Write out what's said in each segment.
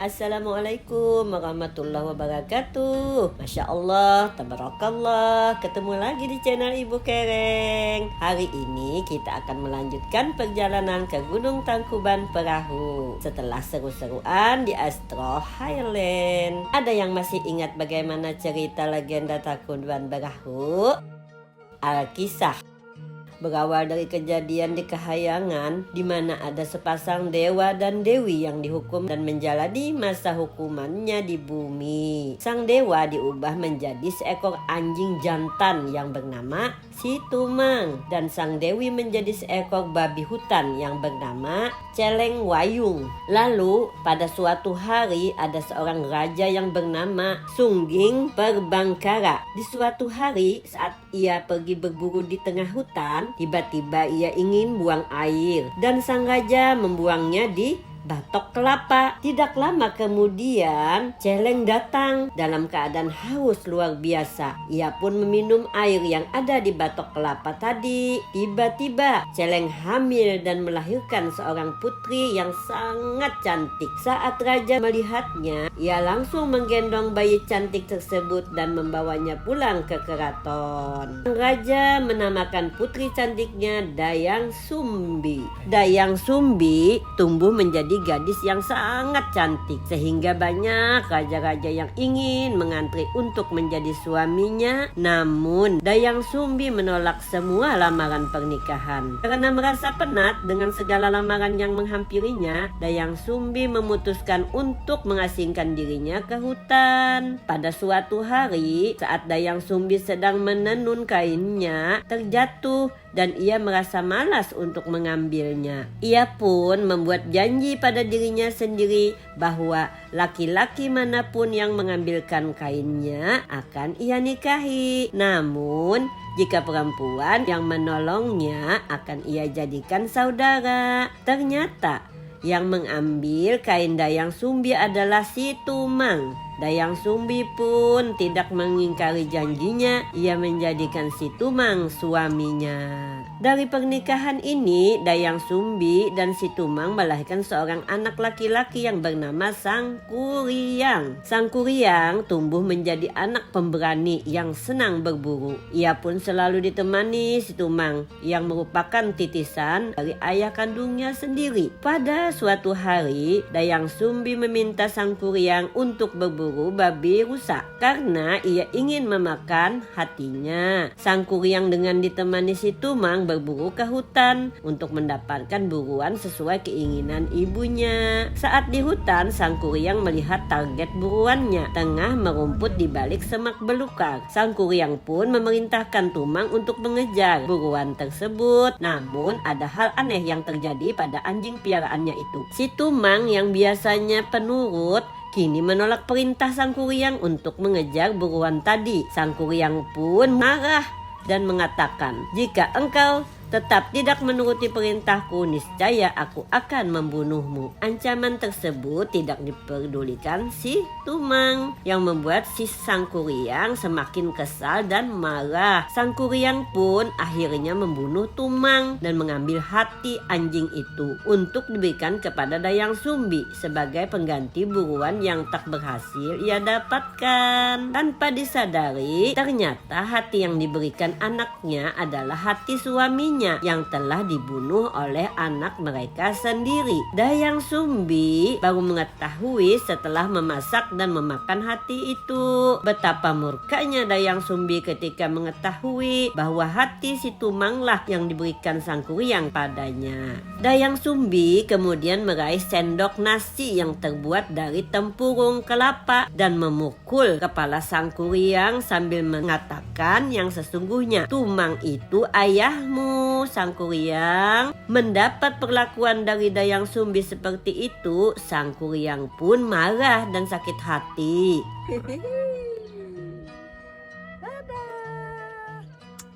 Assalamualaikum warahmatullahi wabarakatuh. Masya Allah, tabarakallah. Ketemu lagi di channel Ibu Kereng. Hari ini kita akan melanjutkan perjalanan ke Gunung Tangkuban Perahu setelah seru-seruan di Astro Highland. Ada yang masih ingat bagaimana cerita legenda Tangkuban Perahu? Alkisah berawal dari kejadian di Kahyangan di mana ada sepasang dewa dan dewi yang dihukum dan menjalani masa hukumannya di bumi. Sang dewa diubah menjadi seekor anjing jantan yang bernama Si Tumang dan sang dewi menjadi seekor babi hutan yang bernama Celeng Wayung. Lalu pada suatu hari ada seorang raja yang bernama Sungging Perbangkara. Di suatu hari saat ia pergi berburu di tengah hutan, tiba-tiba ia ingin buang air dan sang raja membuangnya di batok kelapa. Tidak lama kemudian Celeng datang dalam keadaan haus luar biasa. Ia pun meminum air yang ada di batok kelapa tadi. Tiba-tiba Celeng hamil dan melahirkan seorang putri yang sangat cantik. Saat raja melihatnya, ia langsung menggendong bayi cantik tersebut dan membawanya pulang ke keraton. Raja menamakan putri cantiknya Dayang Sumbi. Dayang Sumbi tumbuh menjadi gadis yang sangat cantik sehingga banyak raja-raja yang ingin mengantri untuk menjadi suaminya. Namun Dayang Sumbi menolak semua lamaran pernikahan. Karena merasa penat dengan segala lamaran yang menghampirinya, Dayang Sumbi memutuskan untuk mengasingkan dirinya ke hutan. Pada suatu hari saat Dayang Sumbi sedang menenun kainnya, terjatuh dan ia merasa malas untuk mengambilnya. Ia pun membuat janji pada dirinya sendiri bahwa laki-laki manapun yang mengambilkan kainnya akan ia nikahi. Namun jika perempuan yang menolongnya akan ia jadikan saudara. Ternyata yang mengambil kain Dayang Sumbi adalah Si Tumang. Dayang Sumbi pun tidak mengingkari janjinya. Ia menjadikan Si Tumang suaminya. Dari pernikahan ini, Dayang Sumbi dan Si Tumang melahirkan seorang anak laki-laki yang bernama Sang Kuryang. Sang Kuryang tumbuh menjadi anak pemberani yang senang berburu. Ia pun selalu ditemani Si Tumang yang merupakan titisan dari ayah kandungnya sendiri. Pada suatu hari, Dayang Sumbi meminta Sang Kuryang untuk berburu babi rusa karena ia ingin memakan hatinya. Sang Kuryang dengan ditemani Si Tumang berburu ke hutan untuk mendapatkan buruan sesuai keinginan ibunya. Saat di hutan, Sang Kuryang melihat target buruannya tengah merumput di balik semak belukar. Sang Kuryang pun memerintahkan Tumang untuk mengejar buruan tersebut. Namun ada hal aneh yang terjadi pada anjing piaraannya itu. Si Tumang yang biasanya penurut kini menolak perintah Sang Kuryang untuk mengejar buruan tadi. Sang Kuryang pun marah dan mengatakan, "Jika engkau tetap tidak menuruti perintahku, niscaya aku akan membunuhmu." Ancaman tersebut tidak diperdulikan Si Tumang yang membuat si Sang Kuryang semakin kesal dan marah. Sang Kuryang pun akhirnya membunuh Tumang dan mengambil hati anjing itu untuk diberikan kepada Dayang Sumbi sebagai pengganti buruan yang tak berhasil ia dapatkan. Tanpa disadari, ternyata hati yang diberikan anaknya adalah hati suaminya yang telah dibunuh oleh anak mereka sendiri. Dayang Sumbi baru mengetahui setelah memasak dan memakan hati itu. Betapa murkanya Dayang Sumbi ketika mengetahui bahwa hati Si Tumanglah yang diberikan Sang Kuryang padanya. Dayang Sumbi kemudian meraih sendok nasi yang terbuat dari tempurung kelapa dan memukul kepala Sang Kuryang sambil mengatakan yang sesungguhnya, "Tumang itu ayahmu." Sang Kuryang mendapat perlakuan dari Dayang Sumbi seperti itu, Sang Kuryang pun marah dan sakit hati.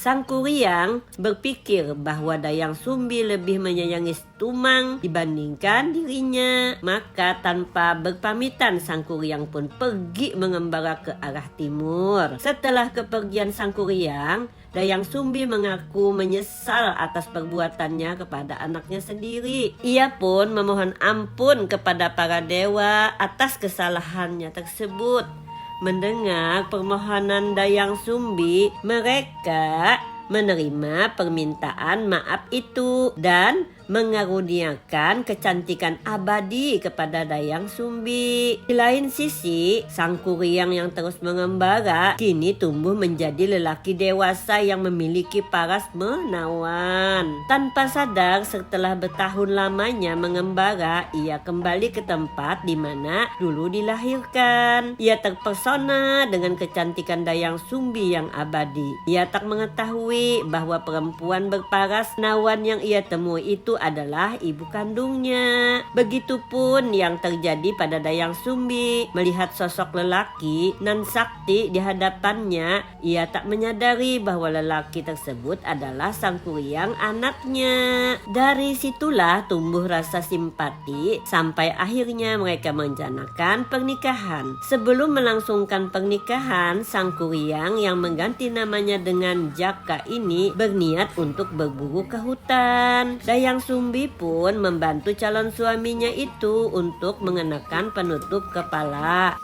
Sang Kuryang berpikir bahwa Dayang Sumbi lebih menyayangi Tumang dibandingkan dirinya. Maka tanpa berpamitan Sang Kuryang pun pergi mengembara ke arah timur. Setelah kepergian Sang Kuryang, Dayang Sumbi mengaku menyesal atas perbuatannya kepada anaknya sendiri. Ia pun memohon ampun kepada para dewa atas kesalahannya tersebut. Mendengar permohonan Dayang Sumbi, mereka menerima permintaan maaf itu dan mengaruniakan kecantikan abadi kepada Dayang Sumbi. Di lain sisi, Sang Kuryang yang terus mengembara kini tumbuh menjadi lelaki dewasa yang memiliki paras menawan. Tanpa sadar, setelah bertahun lamanya mengembara, ia kembali ke tempat di mana dulu dilahirkan. Ia terpesona dengan kecantikan Dayang Sumbi yang abadi. Ia tak mengetahui bahwa perempuan berparas nawan yang ia temui itu adalah ibu kandungnya. Begitupun yang terjadi pada Dayang Sumbi. Melihat sosok lelaki nan sakti di hadapannya, ia tak menyadari bahwa lelaki tersebut adalah Sang Kuryang anaknya. Dari situlah tumbuh rasa simpati sampai akhirnya mereka merencanakan pernikahan. Sebelum melangsungkan pernikahan, Sang Kuryang yang mengganti namanya dengan Jaka ini berniat untuk berburu ke hutan. Dayang Sumbi pun membantu calon suaminya itu untuk mengenakan penutup kepala.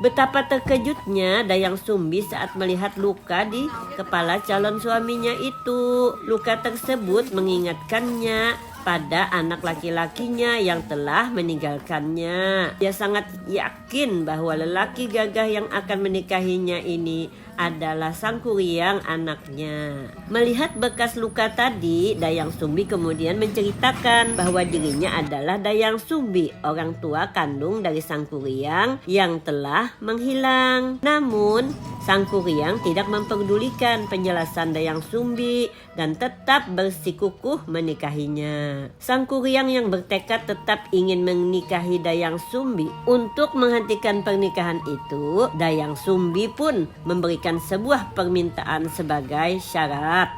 Betapa terkejutnya Dayang Sumbi saat melihat luka di kepala calon suaminya itu. Luka tersebut mengingatkannya pada anak laki-lakinya yang telah meninggalkannya. Dia sangat yakin bahwa lelaki gagah yang akan menikahinya ini adalah Sang Kuryang anaknya. Melihat bekas luka tadi, Dayang Sumbi kemudian menceritakan bahwa dirinya adalah Dayang Sumbi, orang tua kandung dari Sang Kuryang yang telah menghilang. Namun, Sang Kuryang tidak memperdulikan penjelasan Dayang Sumbi dan tetap bersikukuh menikahinya. Sang Kuryang yang bertekad tetap ingin menikahi Dayang Sumbi. Untuk menghentikan pernikahan itu, Dayang Sumbi pun memberikan sebuah permintaan sebagai syarat.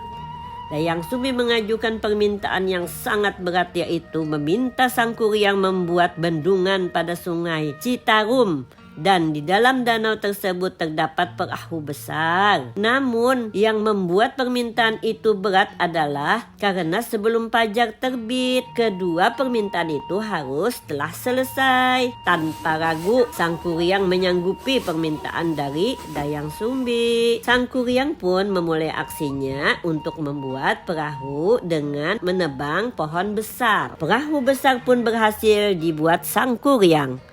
Dayang Sumbi mengajukan permintaan yang sangat berat, yaitu meminta Sang Kuryang membuat bendungan pada sungai Citarum dan di dalam danau tersebut terdapat perahu besar. Namun yang membuat permintaan itu berat adalah karena sebelum fajar terbit, kedua permintaan itu harus telah selesai. Tanpa ragu, Sang Kuryang menyanggupi permintaan dari Dayang Sumbi. Sang Kuryang pun memulai aksinya untuk membuat perahu dengan menebang pohon besar. Perahu besar pun berhasil dibuat Sang Kuryang.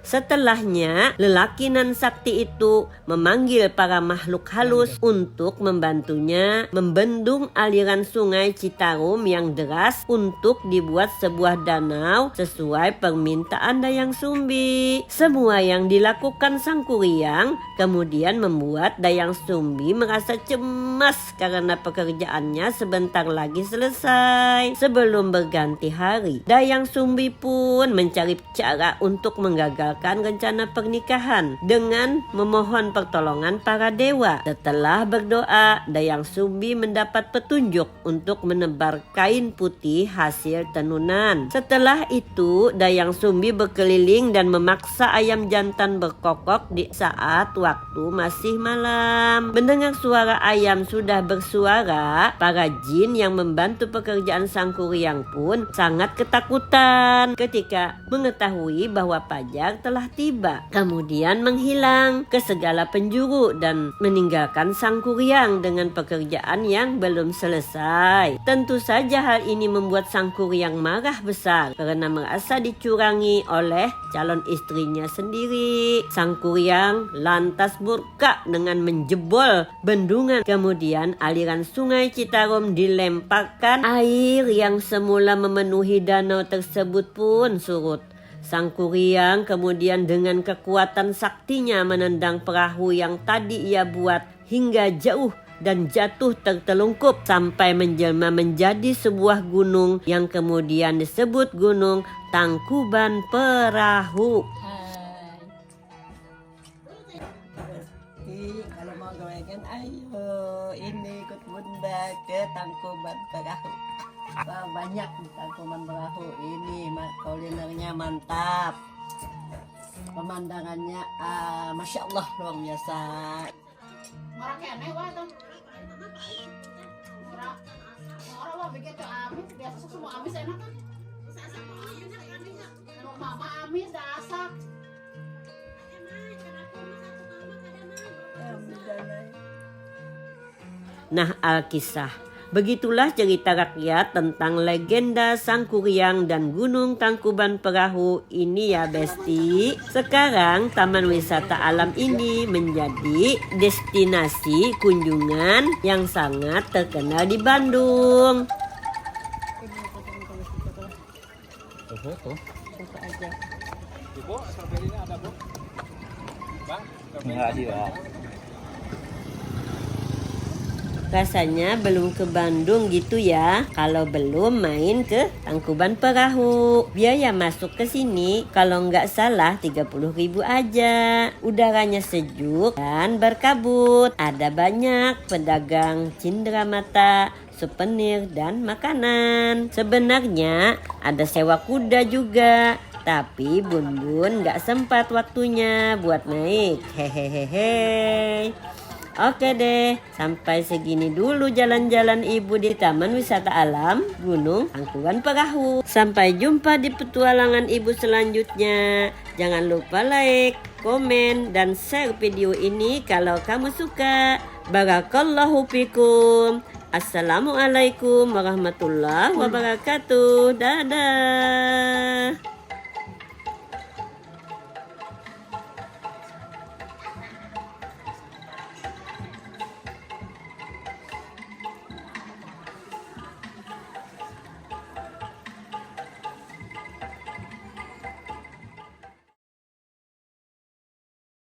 Setelahnya, lelaki nan sakti itu memanggil para makhluk halus untuk membantunya membendung aliran sungai Citarum yang deras untuk dibuat sebuah danau sesuai permintaan Dayang Sumbi. Semua yang dilakukan Sang Kuryang kemudian membuat Dayang Sumbi merasa cemas karena pekerjaannya sebentar lagi selesai. Sebelum berganti hari, Dayang Sumbi pun mencari cara untuk menggagalkan rencana pernikahan dengan memohon pertolongan para dewa. Setelah berdoa, Dayang Sumbi mendapat petunjuk untuk menebar kain putih hasil tenunan. Setelah itu, Dayang Sumbi berkeliling dan memaksa ayam jantan berkokok di saat waktu masih malam. Mendengar suara ayam sudah bersuara, para jin yang membantu pekerjaan Sang Kuryang pun sangat ketakutan ketika mengetahui bahwa fajar telah tiba. Kemudian menghilang ke segala penjuru dan meninggalkan Sang Kuryang dengan pekerjaan yang belum selesai. Tentu saja hal ini membuat Sang Kuryang marah besar karena merasa dicurangi oleh calon istrinya sendiri. Sang Kuryang lantas murka dengan menjebol bendungan. Kemudian aliran sungai Citarum dilemparkan. Air yang semula memenuhi danau tersebut pun surut. Sang Kuryang kemudian dengan kekuatan saktinya menendang perahu yang tadi ia buat hingga jauh dan jatuh tertelungkup sampai menjelma menjadi sebuah gunung yang kemudian disebut Gunung Tangkuban Perahu. ke Tangkuban Perahu. Wah, banyak di Tangkuban Perahu ini, kulinernya mantap. Pemandangannya Masya Allah luar biasa. Orang kene wah tuh. Orang wah begitu amis, biasa semua amis enak kan? Kalau mama amis dasak. Nah, Alkisah. Begitulah cerita rakyat tentang legenda Sangkuriang dan Gunung Tangkuban Perahu ini ya Besti. Sekarang Taman Wisata Alam ini menjadi destinasi kunjungan yang sangat terkenal di Bandung. Foto aja. Ibu, strawberry-nya ada, Bu? Bang, enggak sih, Pak. Rasanya belum ke Bandung gitu ya kalau belum main ke Tangkuban Perahu. Biaya masuk ke sini kalau nggak salah 30.000 aja. Udaranya sejuk dan berkabut. Ada banyak pedagang cenderamata, souvenir dan makanan. Sebenarnya ada sewa kuda juga. Tapi Bun Bun nggak sempat waktunya buat naik. Hehehehe. Oke deh, sampai segini dulu jalan-jalan ibu di Taman Wisata Alam Gunung Tangkuban Perahu. Sampai jumpa di petualangan ibu selanjutnya. Jangan lupa like, komen, dan share video ini kalau kamu suka. Barakallahu fikum. Assalamualaikum warahmatullahi wabarakatuh. Dadah.